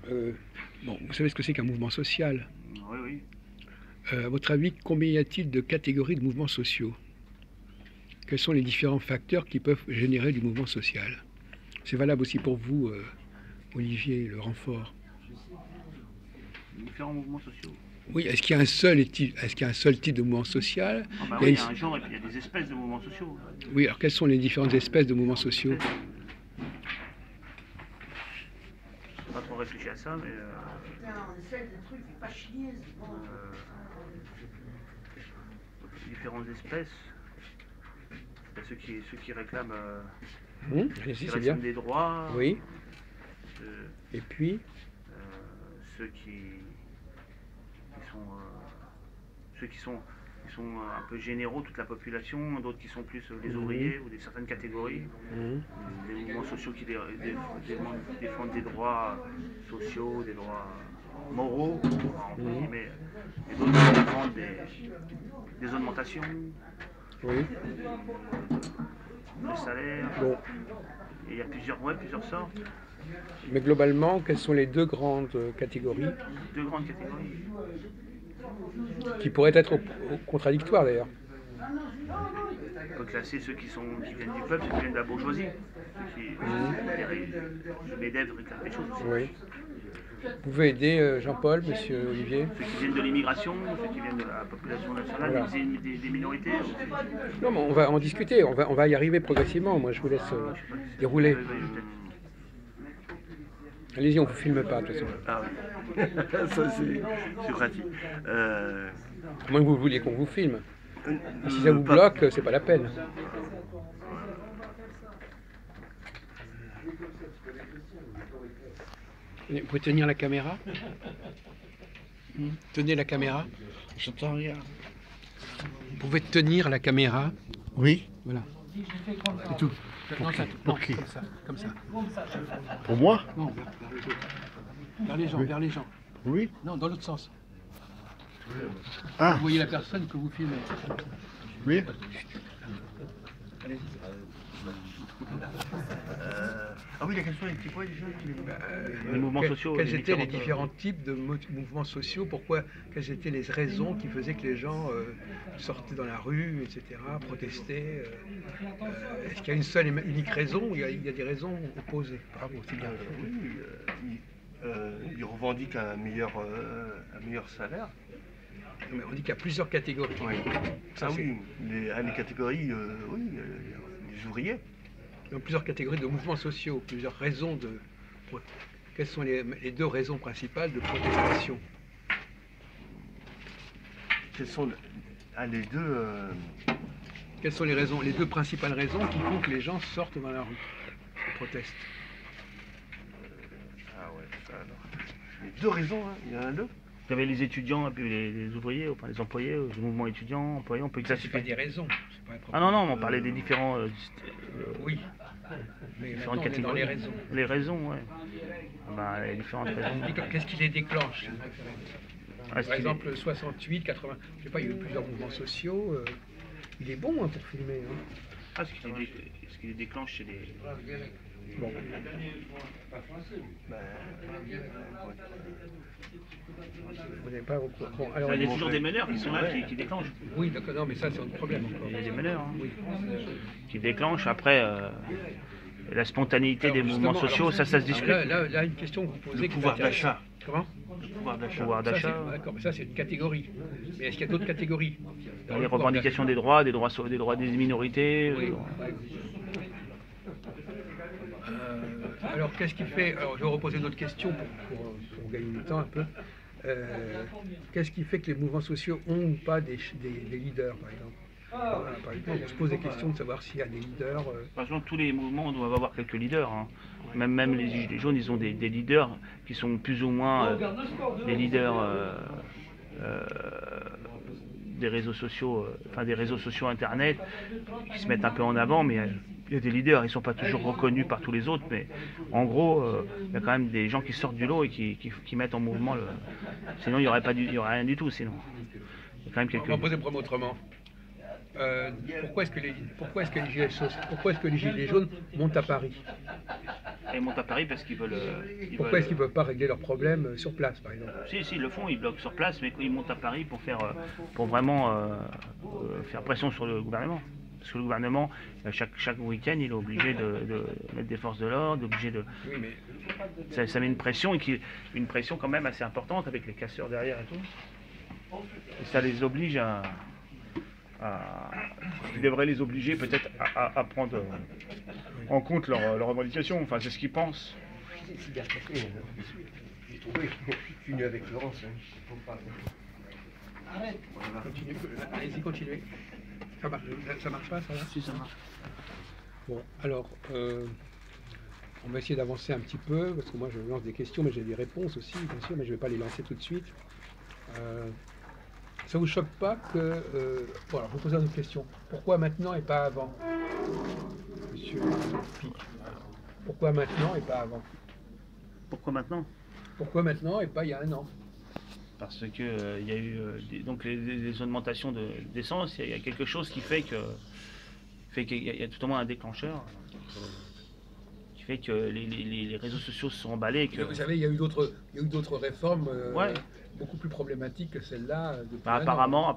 Euh, bon, vous savez ce que c'est qu'un mouvement social. Oui, oui. À votre avis, combien y a-t-il de catégories de mouvements sociaux? Quels sont les différents facteurs qui peuvent générer du mouvement social? C'est valable aussi pour vous, Olivier Le Renfort. Différents mouvements sociaux. Oui, est-ce qu'il y a un seul type de mouvement social? Ah bah Il y a oui, il une- y a un genre et puis il y a des espèces de mouvements sociaux. Oui, alors quelles sont les différentes espèces de mouvements sociaux? Je n'ai pas trop réfléchi à ça, mais différentes espèces. Il y a ceux qui réclament, Allez-y, c'est bien. des droits. Oui, euh, et puis, ceux qui sont un peu généraux, toute la population, d'autres qui sont plus les ouvriers ou certaines catégories, des mouvements sociaux qui défendent des droits sociaux, des droits moraux, entre guillemets, et d'autres qui défendent des augmentations, oui, des salaires. bon. Et il y a plusieurs sortes, Mais globalement, quelles sont les deux grandes catégories deux grandes catégories. qui pourraient être contradictoires d'ailleurs? On peut classer ceux qui viennent du peuple, ceux qui viennent de la bourgeoisie, les MEDEF réclament des choses aussi. Oui. Vous pouvez aider Jean-Paul, monsieur Olivier? Ceux qui viennent de l'immigration, ceux qui viennent de la population nationale, Voilà. des minorités aussi. Non, mais on va en discuter, on va y arriver progressivement. Moi, je vous laisse dérouler. Allez-y, on ne vous filme pas, de toute façon. Ah oui, ça c'est pratique. À moins que vous vouliez qu'on vous filme. Et si ça vous bloque, c'est pas la peine. Vous pouvez tenir la caméra? Tenez la caméra. J'entends rien. Vous pouvez tenir la caméra. Oui. Voilà. Et tout. Non, ça, Pour non, qui? comme ça. Pour moi? Non, vers les gens, vers les gens. Oui. Non, dans l'autre sens. Ah, Vous voyez la personne que vous filmez. oui. Ah oui, la question était quoi déjà? Les mouvements sociaux. Quels étaient les différents types de mouvements sociaux? Quelles étaient les raisons qui faisaient que les gens sortaient dans la rue, etc., protestaient? Est-ce qu'il y a une seule et unique raison ou il y a des raisons opposées? Bravo, c'est bien. Oui, ils revendiquent un meilleur salaire. Mais on dit qu'il y a plusieurs catégories. Oui. Ça, Ah c'est- oui, les catégories, oui, les ouvriers. Il y a plusieurs catégories de mouvements sociaux, plusieurs raisons de. Quelles sont les deux raisons principales de protestation? Quelles sont les deux Quelles sont les deux principales raisons qui font que les gens sortent dans la rue et protestent? Ah ouais, ça alors. Les deux raisons, hein. Il y en a deux. Vous avez les étudiants et puis les ouvriers, enfin les employés, le mouvement étudiant, employés, on peut C'est pas classifier. des raisons. c'est pas Ah non, non, on parlait des différents. Oui. Mais maintenant, Différentes on est dans catégories. les raisons. Les raisons, ouais. Ah ben, les différentes raisons. Qu'est-ce qui les déclenche? Ah, Par ce qui les- exemple, 68, 80, je sais pas, il y a eu plusieurs mouvements sociaux. Il est bon hein, pour filmer. Hein. ce qui les déclenche, c'est des. Bon. Vous n'avez pas. Bon, alors, Il y a toujours des meneurs qui sont là, qui déclenchent. oui, d'accord, non, mais ça, c'est un problème encore. Il y a des meneurs hein, Oui. qui déclenchent. Après, la spontanéité Alors, des mouvements justement, sociaux, ça se discute. Là, une question que vous posez. Le qui pouvoir m'intéresse. d'achat. Comment? Le pouvoir d'achat. Pouvoir Ça, d'achat, d'accord, mais ça, c'est une catégorie. Mais est-ce qu'il y a d'autres catégories? Dans les le pouvoir revendications d'achat. des droits des minorités. Oui. Alors, qu'est-ce qui fait. Alors, je vais reposer d'autres questions pour gagner du temps un peu. Qu'est-ce qui fait que les mouvements sociaux ont ou pas des leaders, par exemple? Voilà, par exemple, on se pose des questions de savoir s'il y a des leaders. Par exemple, tous les mouvements doivent avoir quelques leaders. Hein. Même les Gilets jaunes, ils ont des leaders qui sont plus ou moins des leaders des réseaux sociaux, enfin des réseaux sociaux internet, qui se mettent un peu en avant, mais il y a des leaders, ils ne sont pas toujours reconnus par tous les autres, mais en gros, il y a quand même des gens qui sortent du lot et qui mettent en mouvement le. Sinon, il n'y aurait rien du tout, sinon. Il y a quand même On va quelques. poser le problème autrement. Pourquoi est-ce que les gilets jaunes montent à Paris? Ils montent à Paris parce qu'ils veulent... Pourquoi est-ce qu'ils ne peuvent pas régler leurs problèmes sur place, par exemple? Si, ils le font, ils bloquent sur place, mais ils montent à Paris pour vraiment faire pression sur le gouvernement. Parce que le gouvernement, chaque week-end, il est obligé de mettre des forces de l'ordre, obligé de... Oui, mais... Ça met une pression, une pression quand même assez importante avec les casseurs derrière et tout. Et ça les oblige ils devraient les obliger peut-être à prendre en compte leurs revendications. Enfin, c'est ce qu'ils pensent. J'ai trouvé. Je suis venu avec Florence. Allez-y, continuez. Ça marche pas, ça va? Si, ça marche. Bon, alors, on va essayer d'avancer un petit peu, parce que moi je lance des questions, mais j'ai des réponses aussi, bien sûr, mais je ne vais pas les lancer tout de suite. Ça vous choque pas que... bon, alors, je vous pose une autre question. Pourquoi maintenant et pas avant, monsieur Pic? Pourquoi maintenant et pas avant? Pourquoi maintenant? Pourquoi maintenant et pas il y a un an? Parce que il y a eu donc les augmentations d'essence, il y a quelque chose qui fait qu'il y a tout au moins un déclencheur qui fait que les réseaux sociaux se sont emballés. Vous savez, il y a eu d'autres réformes ouais. Beaucoup plus problématiques que celle-là. Apparemment,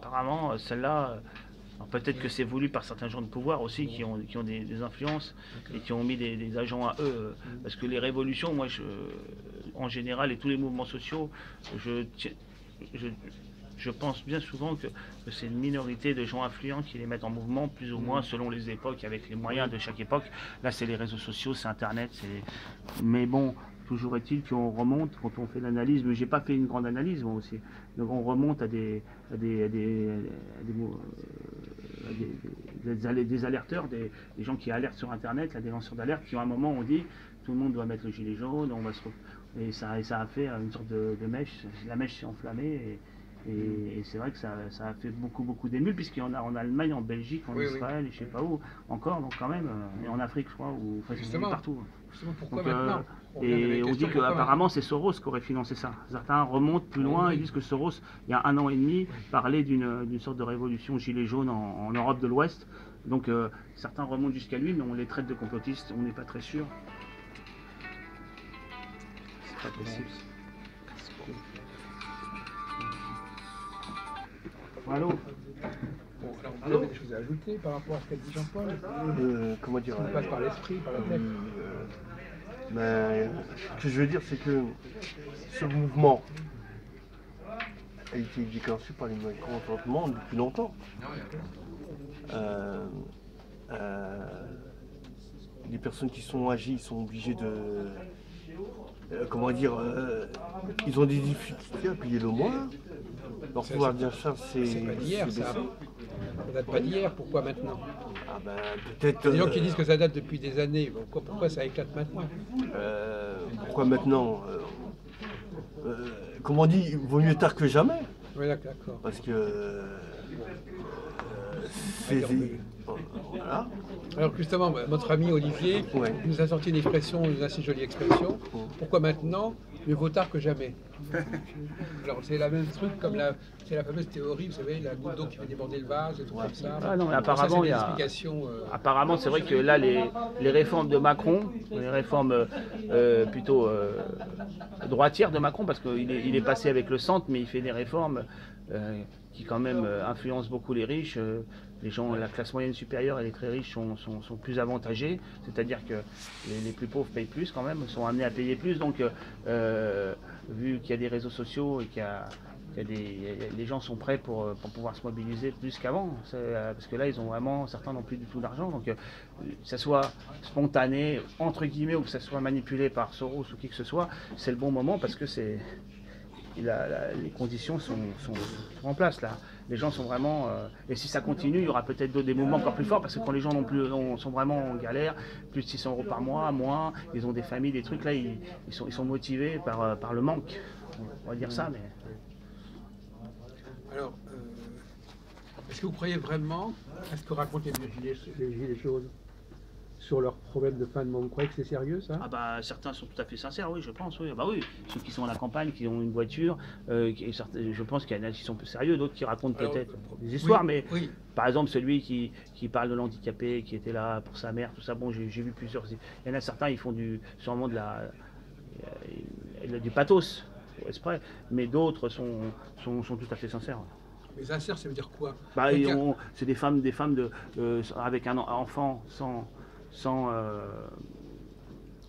celle-là, peut-être que c'est voulu par certains gens de pouvoir aussi qui ont des influences et qui ont mis des agents à eux. Parce que les révolutions, moi, en général, et tous les mouvements sociaux, je pense bien souvent que c'est une minorité de gens influents qui les mettent en mouvement, plus ou moins selon les époques, avec les moyens de chaque époque. Là, c'est les réseaux sociaux, c'est Internet. Mais bon, toujours est-il qu'on remonte quand on fait l'analyse, mais j'ai pas fait une grande analyse moi aussi. Donc on remonte à des alerteurs, des gens qui alertent sur Internet, là, des lanceurs d'alerte qui à un moment ont dit tout le monde doit mettre le gilet jaune, et ça a fait une sorte de mèche, la mèche s'est enflammée et c'est vrai que ça a fait beaucoup d'émules puisqu'il y en a en Allemagne, en Belgique, en Israël et je sais pas où encore, donc quand même, et en Afrique je crois, ou partout. Justement, pourquoi donc, maintenant et on dit qu'apparemment c'est Soros qui aurait financé ça. Certains remontent plus loin et disent que Soros, il y a 1 an et demi, parlait d'une sorte de révolution gilet jaune en Europe de l'Ouest. Donc certains remontent jusqu'à lui, mais on les traite de complotistes, on n'est pas très sûr. C'est pas possible. Allô? Bon, alors vous avez des choses à ajouter par rapport à ce qu'a dit Jean-Paul? Comment dire? Ça passe par l'esprit, par la tête. Mais ce que je veux dire, c'est que ce mouvement a été déclenché par les mécontentements depuis longtemps. Les personnes qui sont âgées, ils sont obligés de... comment dire, ils ont des difficultés à payer le mois. Leur pouvoir d'achat, c'est pas d'hier, ça date pas d'hier. Pourquoi maintenant? Ah ben, peut-être... Il y a des gens qui disent que ça date depuis des années. Pourquoi ça éclate maintenant? Pourquoi maintenant? Comme on dit, il vaut mieux tard que jamais. Oui, d'accord. Parce que... voilà. Alors justement, notre ami Olivier nous a sorti une expression, une assez jolie expression. Pourquoi maintenant? Mieux vaut tard que jamais. Alors c'est la même truc comme c'est la fameuse théorie, vous savez, la goutte d'eau qui fait déborder le vase, et tout comme ça. Ah non, mais apparemment, apparemment, c'est vrai que là, les réformes de Macron, les réformes plutôt droitières de Macron, parce qu'il est passé avec le centre, mais il fait des réformes qui quand même influencent beaucoup les riches. Les gens, la classe moyenne supérieure et les très riches sont plus avantagés, c'est-à-dire que les plus pauvres payent plus quand même, sont amenés à payer plus. Donc, vu qu'il y a des réseaux sociaux et les gens sont prêts pour pouvoir se mobiliser plus qu'avant, parce que là, certains n'ont plus du tout d'argent. Donc, que ça soit spontané, entre guillemets, ou que ça soit manipulé par Soros ou qui que ce soit, c'est le bon moment parce que les conditions sont en place là. Les gens sont vraiment... et si ça continue, il y aura peut-être des mouvements encore plus forts parce que quand les gens sont vraiment en galère, plus de 600 € par mois, moins, ils ont des familles, des trucs, là, ils sont motivés par le manque. On va dire ça, mais... Alors, est-ce que vous croyez vraiment à ce que racontent les gilets jaunes? sur leurs problèmes de fin de mois. Vous croyez que c'est sérieux, ça? Ah bah certains sont tout à fait sincères, oui, je pense, oui. Bah oui, ceux qui sont à la campagne, qui ont une voiture, je pense qu'il y en a qui sont peu sérieux, d'autres qui racontent Alors, peut-être des histoires, oui, mais oui. par exemple celui qui parle de l'handicapé, qui était là pour sa mère, tout ça, bon, j'ai vu plusieurs. Il y en a certains, ils font sûrement du pathos, exprès, mais d'autres sont tout à fait sincères. Mais sincère, ça veut dire quoi? Bah, Quelqu'un- c'est des femmes avec un enfant sans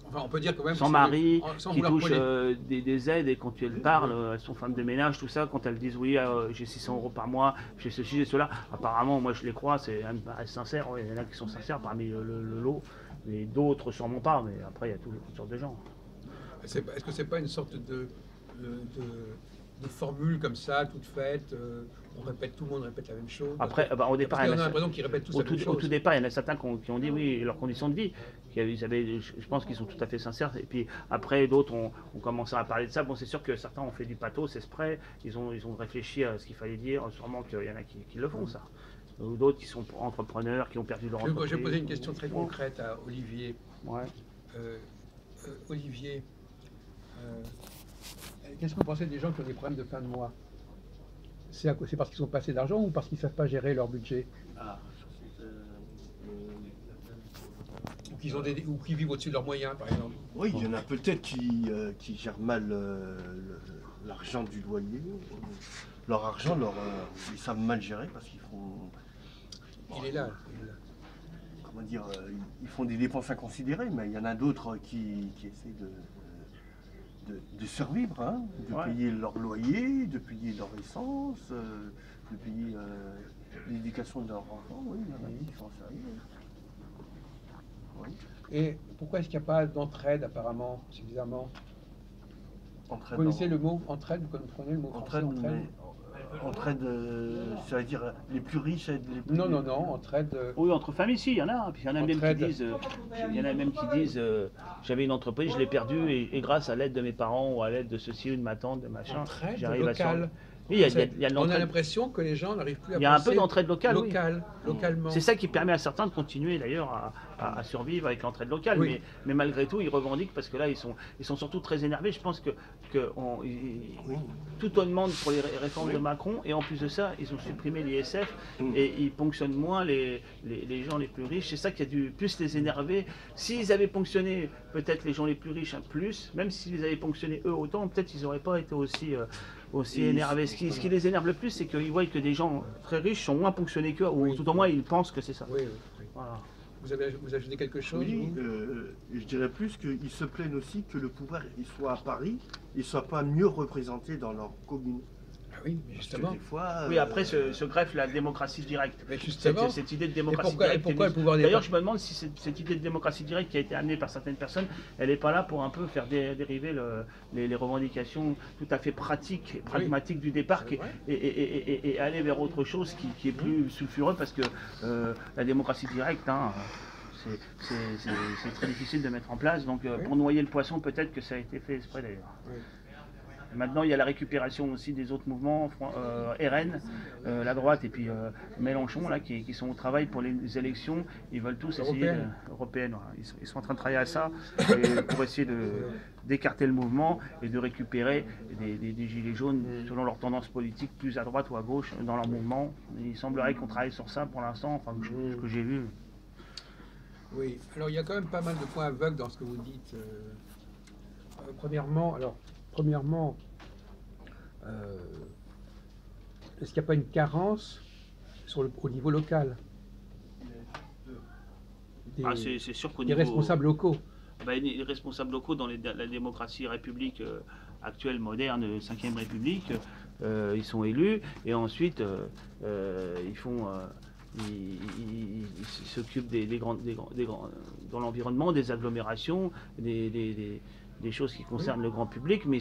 Enfin, on peut dire quand même. sans que mari, sans qui vouloir touchent polémiquer. des aides, et quand elles parlent, elles sont femmes de ménage, tout ça, quand elles disent oui, j'ai 600 € par mois, j'ai ceci, j'ai cela, apparemment, moi je les crois, elles me paraissent sincères, ouais, il y en a qui sont sincères parmi le lot, mais d'autres sûrement pas, mais après il y a toutes sortes de gens. Est-ce que c'est pas une sorte de formule comme ça, toute faite, tout le monde répète la même chose? Après, au départ, Parce il y qu'on en a a- l'impression qu'ils répètent tous Au la même tout chose. départ, il y en a certains qui ont dit oui, leurs conditions de vie. Je pense qu'ils sont tout à fait sincères. Et puis après, d'autres ont commencé à parler de ça. Bon, c'est sûr que certains ont fait du pathos, exprès. Ils ont réfléchi à ce qu'il fallait dire. Sûrement qu'il y en a qui le font, ça. Ou d'autres qui sont entrepreneurs, qui ont perdu leur entreprise. Je vais poser une question très concrète à Olivier. Ouais. Olivier, qu'est-ce que vous pensez des gens qui ont des problèmes de fin de mois? C'est parce qu'ils sont passés d'argent ou parce qu'ils ne savent pas gérer leur budget? Ou qu'ils vivent au-dessus de leurs moyens, par exemple? Oui, il y en a peut-être qui gèrent mal l'argent du loyer. Leur argent, ils savent mal gérer parce qu'ils font. Il est là. Comment dire, ils font des dépenses inconsidérées, mais il y en a d'autres qui essaient de survivre, hein, de payer leur loyer, de payer leur essence, de payer l'éducation de leurs enfants. Oui, il y en a qui sont sérieux. Oui. Et pourquoi est-ce qu'il n'y a pas d'entraide, apparemment, suffisamment? Entraide, Vous connaissez le mot entraide? Vous comprenez le mot français, entraide? Entraide, ça veut dire les plus riches aident les plus... Non, entraide. Oui, entre familles, si, il y en a. Puis il y en a même Entraide. qui disent, j'avais une entreprise, je l'ai perdue, et grâce à l'aide de mes parents, ou à l'aide de ceci ou de ma tante, de machin, Entraide j'arrive à locale. sortir. Oui, il y a de On a l'entraide. l'impression que les gens n'arrivent plus à Il y a un penser peu d'entraide locale, oui. localement. C'est ça qui permet à certains de continuer d'ailleurs à survivre avec l'entraide locale. Oui. Mais malgré tout, ils revendiquent parce que là, ils sont surtout très énervés. Je pense que tout on demande pour les réformes de Macron, et en plus de ça, ils ont supprimé l'ISF et ils ponctionnent moins les gens les plus riches. C'est ça qui a dû plus les énerver. S'ils avaient ponctionné peut-être les gens les plus riches un plus, même s'ils avaient ponctionné eux autant, peut-être ils n'auraient pas été aussi énervés. Ce qui les énerve le plus, c'est qu'ils voient que des gens très riches sont moins ponctionnés qu'eux, ou tout au moins ils pensent que c'est ça. Oui. Voilà. Vous ajoutez quelque chose? Oui, je dirais plus qu'ils se plaignent aussi que le pouvoir il soit à Paris, il ne soit pas mieux représenté dans leur commune. Ah oui, mais justement. Des fois, Oui, après se greffe la démocratie directe. Mais justement. Cette idée de démocratie Et directe. pourquoi le pouvoir des... D'ailleurs, je me demande si cette idée de démocratie directe qui a été amenée par certaines personnes, elle n'est pas là pour un peu faire dériver les revendications tout à fait pratiques et pragmatiques du départ et aller vers autre chose qui est plus sulfureux, parce que la démocratie directe, hein, c'est très difficile de mettre en place. Donc pour noyer le poisson, peut-être que ça a été fait exprès d'ailleurs. Oui. Maintenant, il y a la récupération aussi des autres mouvements, RN, la droite, et puis Mélenchon, là, qui sont au travail pour les élections. Ils veulent tous essayer européennes. Voilà. Ils sont en train de travailler à ça pour essayer d'écarter le mouvement et de récupérer des gilets jaunes selon leur tendance politique, plus à droite ou à gauche dans leur mouvement. Il semblerait qu'on travaille sur ça pour l'instant, enfin, ce que j'ai vu. Oui, alors il y a quand même pas mal de points aveugles dans ce que vous dites. Premièrement, est-ce qu'il n'y a pas une carence au niveau local C'est sûr qu'au des niveau... responsables locaux? Les responsables locaux dans la démocratie république actuelle, moderne, 5e République, ils sont élus, et ensuite ils s'occupent dans l'environnement, des agglomérations, des choses qui concernent le grand public, mais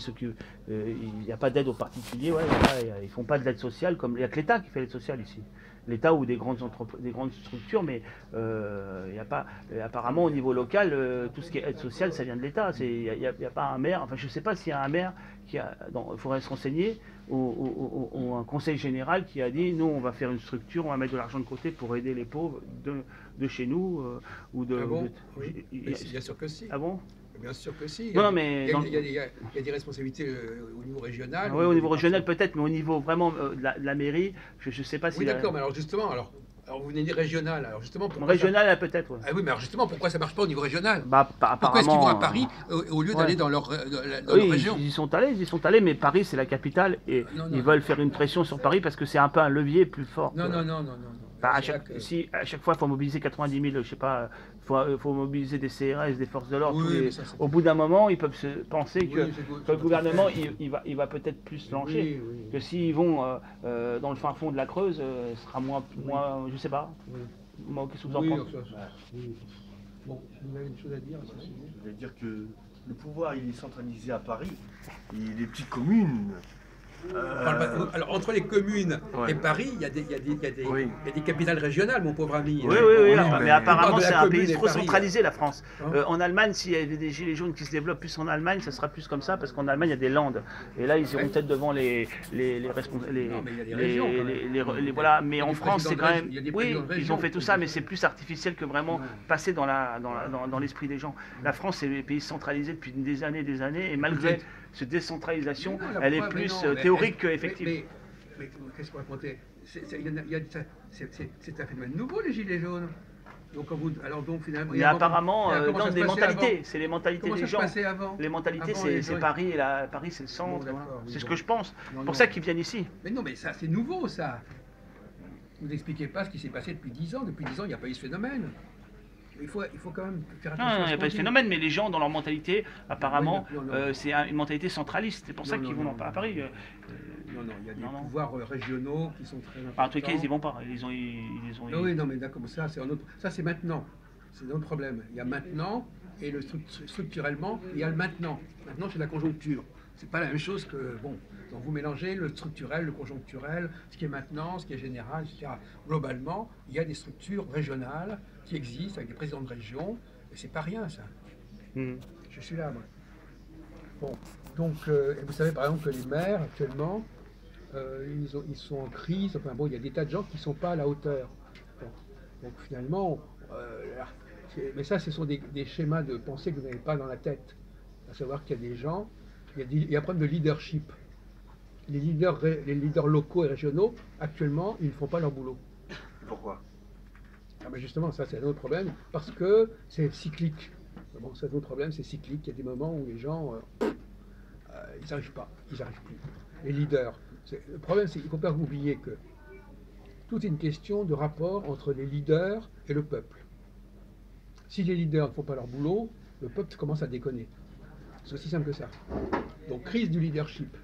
il n'y a pas d'aide aux particuliers, ils ne font pas de l'aide sociale, comme il n'y a que l'État qui fait l'aide sociale ici. l'État ou des grandes structures, mais il y a pas, apparemment au niveau local, tout ce qui est aide sociale, ça vient de l'État. Il n'y a pas un maire, enfin je ne sais pas s'il y a un maire il faudrait se renseigner, ou un conseil général qui a dit nous on va faire une structure, on va mettre de l'argent de côté pour aider les pauvres de chez nous ou de. Ah bon oui. Bien sûr que si. Ah bon? Bien sûr que si. Non, mais il y a des responsabilités au niveau régional. Oui, au niveau régional peut-être, mais au niveau vraiment de la mairie, je ne sais pas si. Oui, d'accord, mais alors justement, alors vous venez de dire régional, alors justement. Régional, peut-être, ouais. Ah oui, mais alors justement, pourquoi ça ne marche pas au niveau régional? Apparemment. Pourquoi est-ce qu'ils vont à Paris au lieu d'aller dans leur région? Ils y sont allés, mais Paris c'est la capitale et ils veulent faire une pression sur Paris parce que c'est un peu un levier plus fort. Non. À chaque fois, il faut mobiliser 90 000, je sais pas, faut mobiliser des CRS, des forces de l'ordre. Au bout d'un moment, ils peuvent se penser que le gouvernement, il va peut-être plus se lancer. Que s'ils vont dans le fin fond de la Creuse, ce sera moins je sais pas. Qu'est-ce que vous en pensez? Bon, vous avez une chose à dire à ce sujet? Je veux dire que le pouvoir, il est centralisé à Paris. Et les petites communes... Alors, entre les communes et Paris, il y a des capitales régionales, mon pauvre ami. Oui, mais apparemment, c'est un pays trop centralisé, la France. En Allemagne, s'il y a des gilets jaunes qui se développent plus en Allemagne, ça sera plus comme ça, parce qu'en Allemagne, il y a des landes. Et là, ils iront peut-être devant les responsables. Voilà, mais en France, c'est quand même. Oui, ils ont fait tout ça, mais c'est plus artificiel que vraiment passer dans l'esprit des gens. La France, c'est un pays centralisé depuis des années, et malgré cette décentralisation, elle est plus théorique qu'effective. Mais qu'est-ce qu'on va raconter? C'est un phénomène nouveau, les gilets jaunes. Donc, finalement. Mais apparemment, dans des mentalités, c'est les mentalités des gens. Avant les mentalités, c'est Paris, Paris, c'est le centre. C'est ce que je pense. C'est pour ça qu'ils viennent ici. Mais non, mais ça, c'est nouveau, ça. Vous n'expliquez pas ce qui s'est passé depuis 10 ans. Depuis 10 ans, il n'y a pas eu ce phénomène. Il faut quand même faire attention. Non, il n'y a pas de phénomène, mais les gens, dans leur mentalité, apparemment, c'est une mentalité centraliste. C'est pour ça qu'ils vont pas à Paris. Non, il y a des pouvoirs régionaux qui sont très importants. En tout cas, ils n'y vont pas. Ils ont. Oui, non, mais d'accord, ça, c'est maintenant. C'est notre problème. Il y a maintenant, et structurellement, il y a le maintenant. Maintenant, c'est la conjoncture. C'est pas la même chose que, bon, donc vous mélangez le structurel, le conjoncturel, ce qui est maintenant, ce qui est général, etc. Globalement, il y a des structures régionales qui existent avec des présidents de région, et c'est pas rien, ça. Je suis là, moi. Bon, donc, vous savez par exemple que les maires, actuellement, ils sont en crise, enfin bon, il y a des tas de gens qui ne sont pas à la hauteur. Bon. Donc finalement, mais ça, ce sont des schémas de pensée que vous n'avez pas dans la tête. À savoir qu'il y a des gens, il y a un problème de leadership. Les leaders locaux et régionaux, actuellement, ils ne font pas leur boulot. Pourquoi? Ben justement, ça c'est un autre problème, parce que c'est cyclique. Bon, c'est un autre problème, c'est cyclique. Il y a des moments où les gens, ils n'arrivent pas, ils n'arrivent plus. Les leaders. Le problème, c'est qu'il ne faut pas oublier que tout est une question de rapport entre les leaders et le peuple. Si les leaders ne font pas leur boulot, le peuple commence à déconner. C'est aussi simple que ça. Donc, crise du leadership.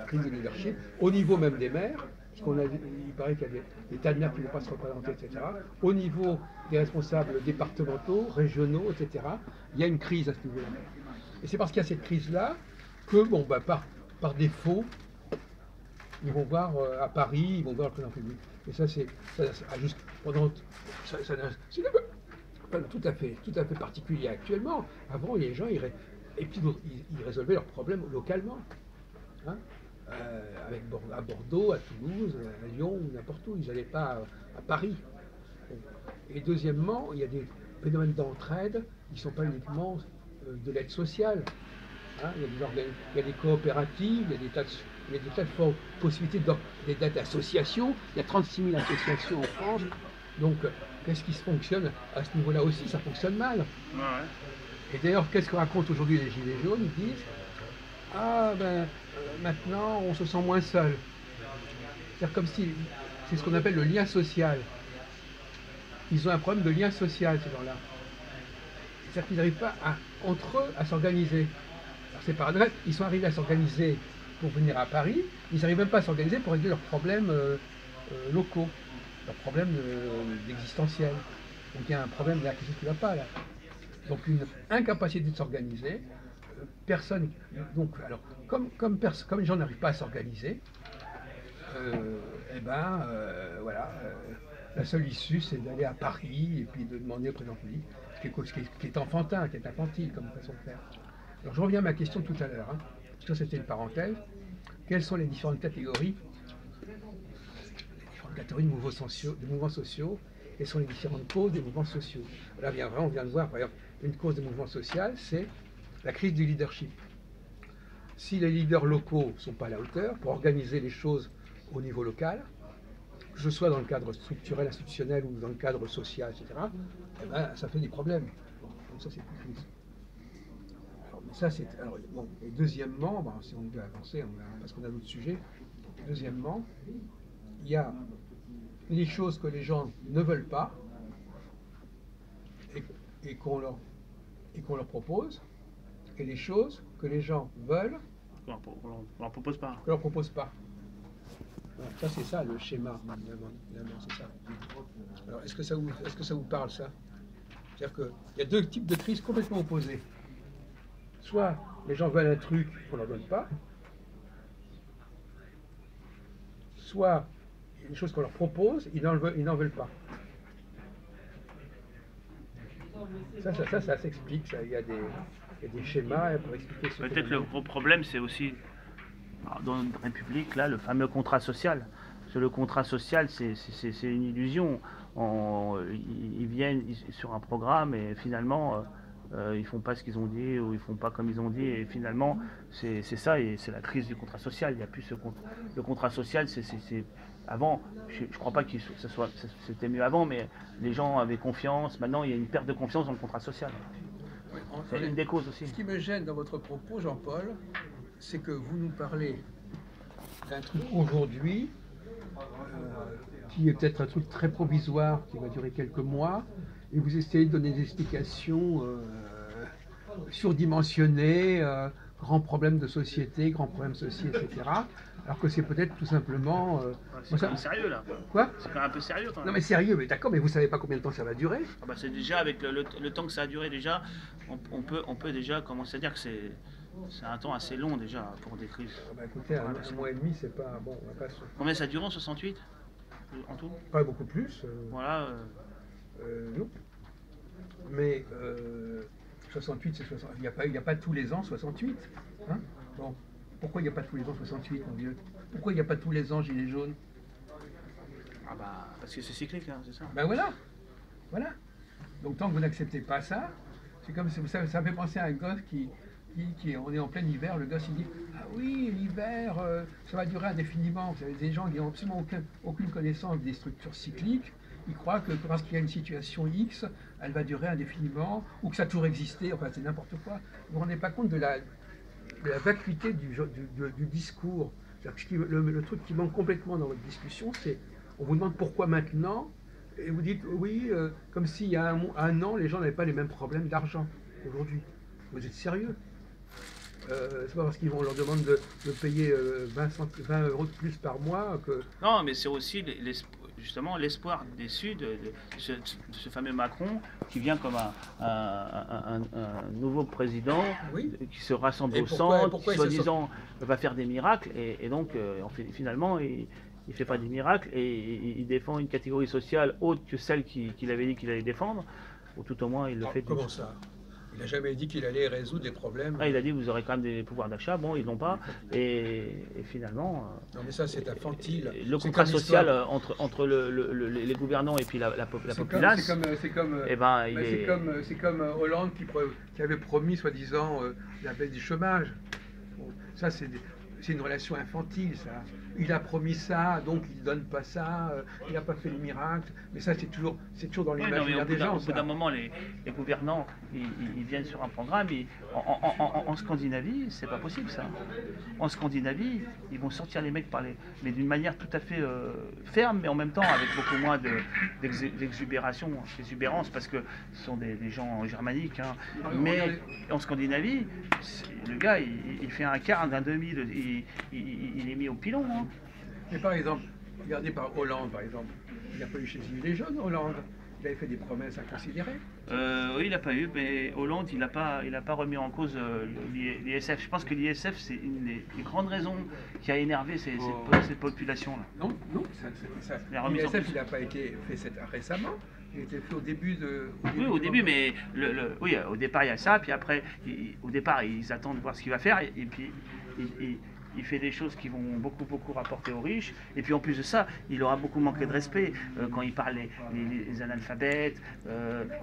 Crise du leadership, au niveau même des maires, parce qu'on a vu, il paraît qu'il y a des tas de maires qui ne vont pas se représenter, etc. Au niveau des responsables départementaux, régionaux, etc., il y a une crise à ce niveau-là. Et c'est parce qu'il y a cette crise-là que, bon, bah, par défaut, ils vont voir à Paris, ils vont voir le président public. Et ça, c'est juste pendant. C'est tout à fait particulier actuellement. Avant, les gens, ils résolvaient leurs problèmes localement. Hein, à Bordeaux, à Toulouse, à Lyon, ou n'importe où. Ils n'allaient pas à Paris. Et deuxièmement, il y a des phénomènes d'entraide qui ne sont pas uniquement de l'aide sociale. Hein, il y a des coopératives, il y a des tas de possibilités d'associations. Il y a 36 000 associations en France. Donc, qu'est-ce qui se fonctionne à ce niveau-là aussi? Ça fonctionne mal. Et d'ailleurs, qu'est-ce que racontent aujourd'hui les Gilets jaunes? Ils disent: ah ben, maintenant, on se sent moins seul. C'est-à-dire comme si, c'est ce qu'on appelle le lien social. Ils ont un problème de lien social, ces gens-là. C'est-à-dire qu'ils n'arrivent pas entre eux à s'organiser. Alors c'est paradoxal, ils sont arrivés à s'organiser pour venir à Paris, ils n'arrivent même pas à s'organiser pour régler leurs problèmes locaux, leurs problèmes existentiels. Donc il y a un problème là, quelque chose qui ne va pas là. Donc une incapacité de s'organiser. Personne. Donc, alors, comme les gens n'arrivent pas à s'organiser, eh ben, voilà, la seule issue, c'est d'aller à Paris et puis de demander au président public, ce qui est enfantin, qui est infantile comme façon de faire. Alors je reviens à ma question de tout à l'heure, hein. Ça c'était une parenthèse. Quelles sont les différentes catégories de mouvements sociaux, quelles sont les différentes causes des mouvements sociaux? Là, on vient de voir, par exemple, une cause des mouvements sociaux, c'est la crise du leadership. Si les leaders locaux ne sont pas à la hauteur pour organiser les choses au niveau local, que ce soit dans le cadre structurel, institutionnel ou dans le cadre social, etc., eh ben, ça fait des problèmes. Donc ça, c'est une crise. Et deuxièmement, si on veut avancer, parce qu'on a d'autres sujets, deuxièmement, il y a les choses que les gens ne veulent pas et qu'on leur propose, et les choses que les gens veulent On leur propose pas. qu'on leur propose pas. Voilà, ça c'est ça le schéma, finalement, c'est ça. Alors est-ce que ça vous parle, ça? C'est-à-dire qu'il y a deux types de crises complètement opposées. Soit les gens veulent un truc qu'on ne leur donne pas, soit les choses qu'on leur propose, ils n'en veulent pas. Ça s'explique, il y a des schémas pour expliquer ce Peut-être le gros problème, c'est aussi, dans notre République, là, le fameux contrat social. Parce que le contrat social, c'est une illusion. Ils viennent sur un programme et finalement, ils font pas ce qu'ils ont dit ou ils font pas comme ils ont dit. Et finalement, c'est ça, et c'est la crise du contrat social. Il n'y a plus le contrat social, avant, je ne crois pas que c'était mieux avant, mais les gens avaient confiance. Maintenant, il y a une perte de confiance dans le contrat social. Oui, c'est une des causes aussi. Ce qui me gêne dans votre propos, Jean-Paul, c'est que vous nous parlez d'un truc aujourd'hui qui est peut-être un truc très provisoire, qui va durer quelques mois, et vous essayez de donner des explications surdimensionnées, grands problèmes de société, grands problèmes sociaux, etc. Alors que c'est peut-être tout simplement... c'est quand même sérieux là. Quoi? C'est quand même un peu sérieux quand même. Non mais sérieux, mais d'accord, mais vous savez pas combien de temps ça va durer? Ah bah c'est déjà avec le temps que ça a duré déjà, on peut déjà commencer à dire que c'est un temps assez long déjà pour des crises. Ah bah écoutez, un mois et demi, c'est pas... Bon, on va pas... Combien ça a duré en 68 en tout? Pas beaucoup plus. Voilà. Non. Mais 68, c'est 60. Il n'y a pas tous les ans 68. Hein? Bon. Pourquoi il n'y a pas tous les ans 68, mon vieux? Pourquoi il n'y a pas tous les ans Gilets jaunes? Ah bah, parce que c'est cyclique, hein, c'est ça. Ben voilà. Voilà. Donc tant que vous n'acceptez pas ça, c'est comme si ça me fait penser à un gosse on est en plein hiver, le gosse il dit ah oui, l'hiver, ça va durer indéfiniment. Vous savez, des gens qui n'ont absolument aucune connaissance des structures cycliques, ils croient que parce qu'il y a une situation X, elle va durer indéfiniment, ou que ça a toujours existé, enfin c'est n'importe quoi. Vous ne vous rendez pas compte de la vacuité du discours. Le truc qui manque complètement dans votre discussion, c'est on vous demande pourquoi maintenant, et vous dites oui, comme s'il y a un an, les gens n'avaient pas les mêmes problèmes d'argent aujourd'hui. Vous êtes sérieux? C'est pas parce qu'on leur demande de payer 20 euros de plus par mois que... Non, mais c'est aussi justement l'espoir déçu de ce fameux Macron qui vient comme un nouveau président, oui, qui se rassemble au centre, qui soi-disant va faire des miracles, et donc finalement il ne fait pas des miracles, et il défend une catégorie sociale autre que celle qu'il avait dit qu'il allait défendre, ou tout au moins il le fait. Comment ça? Il n'a jamais dit qu'il allait résoudre des problèmes. Ah, il a dit vous aurez quand même des pouvoirs d'achat, bon ils l'ont pas, et finalement... non mais ça c'est infantile. Le contrat social entre les gouvernants et puis la populace... C'est comme Hollande qui avait promis soi-disant la baisse du chômage. Bon, ça c'est une relation infantile, ça. Il a promis ça, donc il ne donne pas ça, il n'a pas fait le miracle, mais ça c'est toujours dans l'imaginaire des gens. Au bout d'un moment, les gouvernants, ils viennent sur un programme, et en Scandinavie, c'est pas possible ça. En Scandinavie, ils vont sortir les mecs mais d'une manière tout à fait ferme, mais en même temps avec beaucoup moins d'exubérance, parce que ce sont des gens germaniques, hein. Mais en Scandinavie, le gars, il fait un quart, un demi, il est mis au pilon, hein. Mais par exemple, regardez par Hollande, par exemple. Il n'a pas eu chez les Gilets jaunes, Hollande. Il avait fait des promesses inconsidérées. Oui, il n'a pas eu, mais Hollande, il n'a pas remis en cause l'ISF. Je pense que l'ISF, c'est une des grandes raisons qui a énervé cette population-là. Non, ça. L'ISF, il n'a pas été fait récemment. Il a été fait au début de. Oui, au début, mais oui, au départ, il y a ça, puis après, au départ, ils attendent de voir ce qu'il va faire, et puis il fait des choses qui vont beaucoup rapporter aux riches, et puis en plus de ça, il aura beaucoup manqué de respect quand il parle les analphabètes.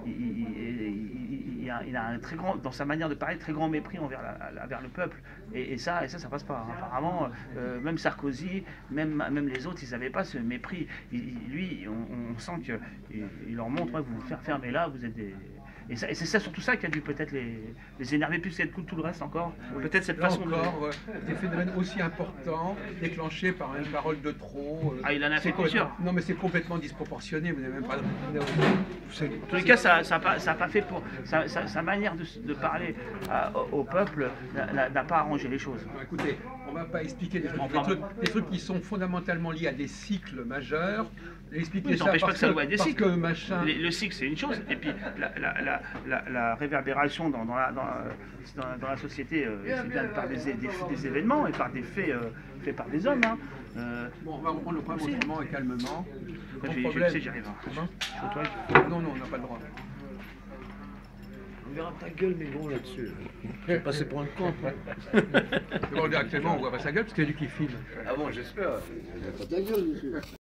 Il a un très grand, dans sa manière de parler, très grand mépris envers le peuple, et ça passe pas. Apparemment, même Sarkozy, même les autres, ils n'avaient pas ce mépris. Lui, on sent qu'il leur montre, ouais, vous fermez là, vous êtes des... Et c'est ça, surtout ça qui a dû peut-être les énerver plus que tout le reste encore. Oui. Peut-être cette Là façon encore, des phénomènes aussi importants, déclenchés par une parole de trop. Ah, il en a fait plusieurs. Non, mais c'est complètement disproportionné. Vous n'avez même pas. En tous les cas, ça n'a pas fait pour. Sa manière de parler au peuple n'a pas arrangé les choses. Non, écoutez, on ne va pas expliquer des trucs qui sont fondamentalement liés à des cycles majeurs. Expliquer Oui, ça n'empêche pas que ça doit être des cycles. Machin... Le cycle, c'est une chose, et puis la réverbération dans la société, c'est bien par des événements et par des faits faits par des hommes. Hein. Bon, on va reprendre le problème autrement et calmement. J'y arrive. Non, on n'a pas le droit. On verra ta gueule, mais bon, là-dessus. Je vais passer pour un con. D'abord, directement, on voit pas sa gueule parce que c'est lui qui filme. Ah bon, j'espère. Pas ta gueule, monsieur.